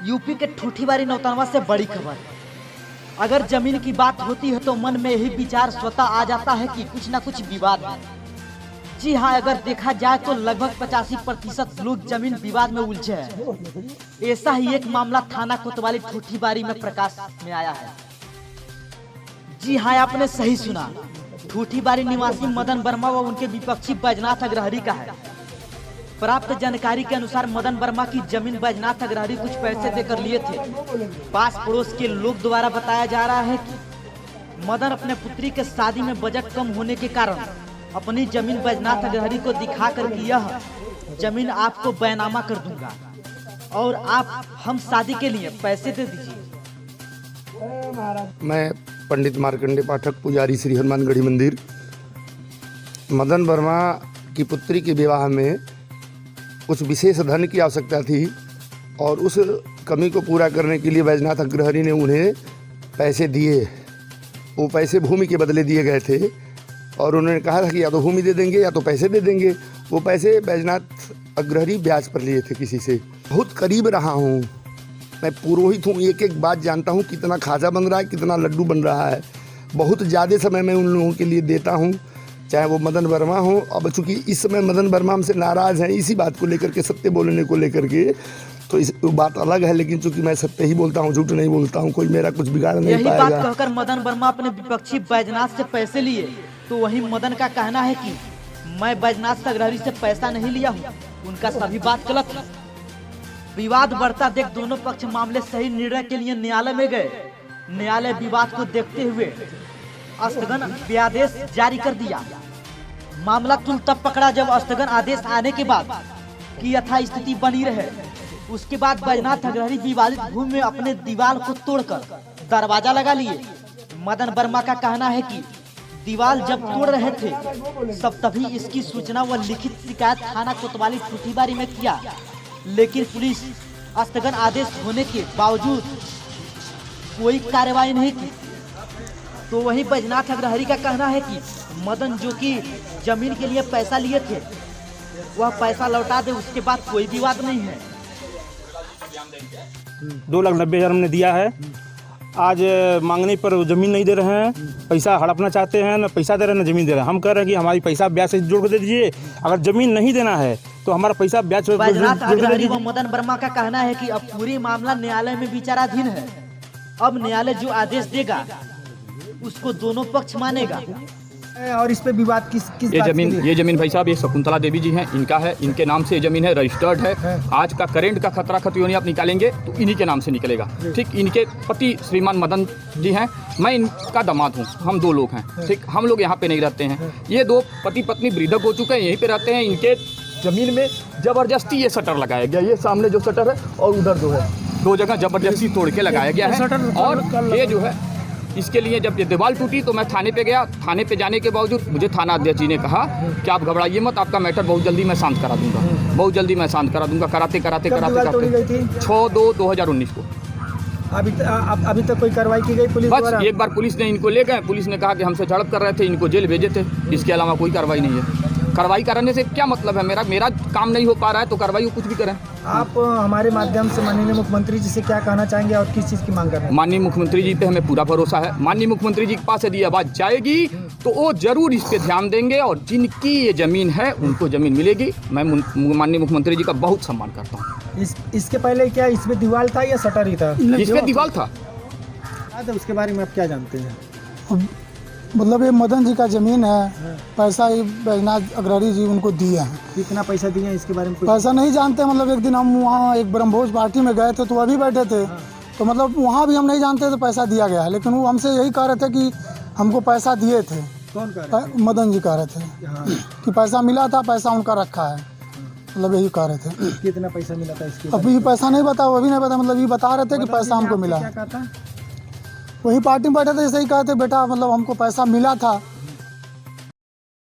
UP के ठूठीवारी नौतनवा से बड़ी खबर। अगर जमीन की बात होती है तो मन में यही विचार स्वतः आ जाता है कि कुछ ना कुछ विवाद है। जी हाँ, अगर देखा जाए तो लगभग 85% लोग जमीन विवाद में उलझे हैं। ऐसा ही एक मामला थाना कोतवाली ठूठीवारी में प्रकाश में आया है। जी हाँ, आपने सही सुना। ठूठीवारी निवासी मदन वर्मा व उनके विपक्षी बैजनाथ अग्रहरी का है। प्राप्त जानकारी के अनुसार मदन वर्मा की जमीन बैजनाथ अग्रहरी कुछ पैसे देकर लिए थे। पास पड़ोस के लोग द्वारा बताया जा रहा है कि मदन अपने पुत्री के शादी में बजट कम होने के कारण अपनी जमीन बैजनाथ अग्रहरी को दिखाकर कि यह जमीन आपको बैनामा कर दूंगा और आप हम शादी के लिए पैसे दे दीजिए। मैं पंडित मार्कंडे पाठक, पुजारी श्री हनुमानगढ़ी मंदिर। मदन वर्मा की पुत्री के विवाह में कुछ विशेष धन की आवश्यकता थी और उस कमी को पूरा करने के लिए बैजनाथ अग्रहरी ने उन्हें पैसे दिए। वो पैसे भूमि के बदले दिए गए थे और उन्होंने कहा था कि या तो भूमि दे देंगे या तो पैसे दे देंगे। वो पैसे बैजनाथ अग्रहरी ब्याज पर लिए थे किसी से। बहुत करीब रहा हूँ, मैं पुरोहित हूँ, एक एक बात जानता हूँ, कितना खाजा बन रहा है, कितना लड्डू बन रहा है। बहुत ज़्यादा समय मैं उन लोगों के लिए देता हूँ, चाहे वो मदन वर्मा हो। अब चूँकि इस समय मदन वर्मा हमसे नाराज़ हैं इसी बात को लेकर के, सत्य बोलने को लेकर के, तो इस बात अलग है। लेकिन चूँकि मैं सत्य ही बोलता हूँ, झूठ नहीं बोलता हूँ, कोई मेरा कुछ बिगाड़ नहीं यही पाएगा। बात कहकर मदन वर्मा अपने विपक्षी बैजनाथ से पैसे लिए, तो वही मदन का कहना है कि मैं बैजनाथ अग्रहरी से पैसा नहीं लिया हूँ। उनका सभी बात गलत है। विवाद बढ़ता देख दोनों पक्ष मामले सही निर्णय के लिए न्यायालय में गए। न्यायालय विवाद को देखते हुए स्थगन आदेश जारी कर दिया। मामला तुल तब पकड़ा जब स्थगन आदेश आने के बाद की यथास्थिति बनी रहे। उसके बाद बैजनाथ अग्रहरी विवादित भूमि में अपने दीवार को तोड़कर दरवाजा लगा लिए। मदन वर्मा का कहना है कि दीवार जब तोड़ रहे थे सब तभी इसकी सूचना व लिखित शिकायत थाना कोतवाली ठूठीवारी में किया, लेकिन पुलिस स्थगन आदेश होने के बावजूद कोई कार्रवाई नहीं की। तो वहीं बैजनाथ अग्रहरी का कहना है कि मदन जो कि जमीन के लिए पैसा लिए थे वह पैसा लौटा दे, उसके बाद कोई विवाद नहीं है। 2,90,000 हमने दिया है। आज मांगने पर ज़मीन नहीं दे रहे हैं, पैसा हड़पना चाहते हैं, ना पैसा दे रहे हैं ना ज़मीन दे रहे हैं। हम कह रहे हैं कि हमारी पैसा ब्याज से जोड़ कर दे दीजिए। अगर ज़मीन नहीं देना है तो हमारा पैसा ब्याज से बैजनाथ अग्रहरी व मदन वर्मा का कहना है कि अब पूरी मामला न्यायालय में विचाराधीन है। अब न्यायालय जो आदेश देगा उसको दोनों पक्ष मानेगा। और इस पे विवाद किस ये जमीन भाई साहब, ये शकुंतला देवी जी हैं, इनका है, इनके नाम से ये जमीन है, रजिस्टर्ड है। आज का करेंट का खतरा खतरियों आप निकालेंगे तो इन्हीं के नाम से निकलेगा। ठीक, इनके पति श्रीमान मदन जी हैं, मैं इनका दामाद हूँ, हम 2 लोग हैं। ठीक, हम लोग यहाँ पे नहीं रहते हैं। ये 2 पति पत्नी वृद्धक हो चुके हैं, यहीं पे रहते हैं। इनके जमीन में जबरदस्ती ये शटर लगाया गया। ये सामने जो शटर है और उधर जो है, 2 जगह जबरदस्ती तोड़ के लगाया गया है। और ये जो है, इसके लिए जब ये दीवार टूटी तो मैं थाने पे गया। थाने पे जाने के बावजूद मुझे थाना अध्यक्ष जी ने कहा कि आप घबराइए मत, आपका मैटर बहुत जल्दी मैं शांत करा दूंगा, बहुत जल्दी मैं शांत करा दूंगा। कराते 6/2/2019 को। अभी तक कोई कार्रवाई की गई पुलिस बस एक बार पुलिस ने इनको ले गए। पुलिस ने कहा कि हमसे झड़प कर रहे थे, इनको जेल भेजे थे। इसके अलावा कोई कार्रवाई नहीं है। कार्रवाई करने से क्या मतलब है? मेरा काम नहीं हो पा रहा है तो कार्रवाई कुछ भी करें। आप हमारे माध्यम से माननीय मुख्यमंत्री जी से क्या कहना चाहेंगे और किस चीज़ की मांग कर रहे हैं? माननीय मुख्यमंत्री जी पे हमें पूरा भरोसा है। माननीय मुख्यमंत्री जी के पास यदि आवाज़ जाएगी तो वो जरूर इस पे ध्यान देंगे और जिनकी ये ज़मीन है उनको ज़मीन मिलेगी। मैं माननीय मुख्यमंत्री जी का बहुत सम्मान करता हूँ। इसके पहले क्या इसमें दीवार था या शटर ही था? इसमें दीवार था। उसके बारे में आप क्या जानते हैं? मतलब ये मदन जी का ज़मीन है, पैसा ही बैजनाथ अग्रहरी जी उनको दिए हैं। कितना पैसा दिए हैं इसके बारे में? पैसा नहीं जानते। मतलब एक दिन हम वहाँ एक ब्रह्मभोज पार्टी में गए थे तो अभी बैठे थे, तो मतलब वहाँ भी हम नहीं जानते तो पैसा दिया गया है। लेकिन वो हमसे यही कह रहे थे कि हमको पैसा दिए थे। कौन कह रहे थे? मदन जी कह रहे थे कि पैसा मिला था, पैसा उनका रखा है, मतलब यही कह रहे थे। कितना पैसा मिला था इसके? अभी पैसा नहीं बता, वो भी नहीं पता, मतलब ये बता रहे थे कि पैसा हमको मिला। क्या कहा था? वही पार्टी में बैठे थे, ऐसे ही कहते बेटा मतलब हमको पैसा मिला था